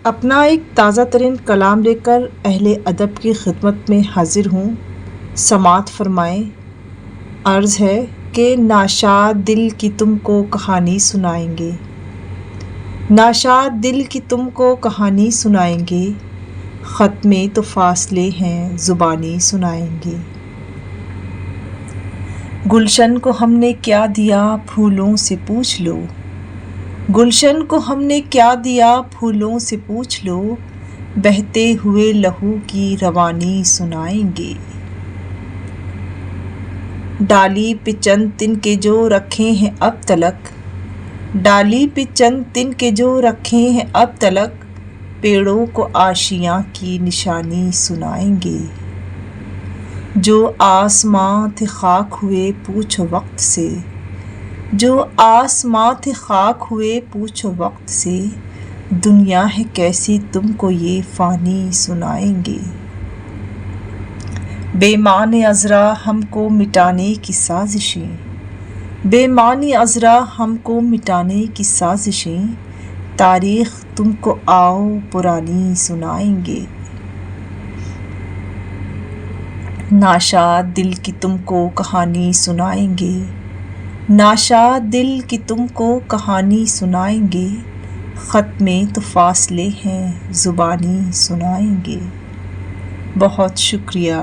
اپنا ایک تازہ ترین کلام لے کر اہل ادب کی خدمت میں حاضر ہوں۔ سماعت فرمائیں۔ عرض ہے کہ ناشاد دل کی تم کو کہانی سنائیں گے، ناشاد دل کی تم کو کہانی سنائیں گے، خط میں تو فاصلے ہیں زبانی سنائیں گے۔ گلشن کو ہم نے کیا دیا پھولوں سے پوچھ لو، گلشن کو ہم نے کیا دیا پھولوں سے پوچھ لو، بہتے ہوئے لہو کی روانی سنائیں گے۔ ڈالی پہ چند تن کے جو رکھے ہیں اب تلک، ڈالی پہ چند تن کے جو رکھے ہیں اب تلک، پیڑوں کو آشیاں کی نشانی سنائیں گے۔ جو آسماں تھے خاک ہوئے پوچھو وقت سے، جو آسماں تھے خاک ہوئے پوچھو وقت سے، دنیا ہے کیسی تم کو یہ فانی سنائیں گے۔ بے معنی عذرا ہم کو مٹانے کی سازشیں، بے معنی عذرا ہم کو مٹانے کی سازشیں، تاریخ تم کو آؤ پرانی سنائیں گے۔ ناشاد دل کی تم کو کہانی سنائیں گے، ناشاد دل کی تم کو کہانی سنائیں گے، خط میں تو فاصلے ہیں زبانی سنائیں گے۔ بہت شکریہ۔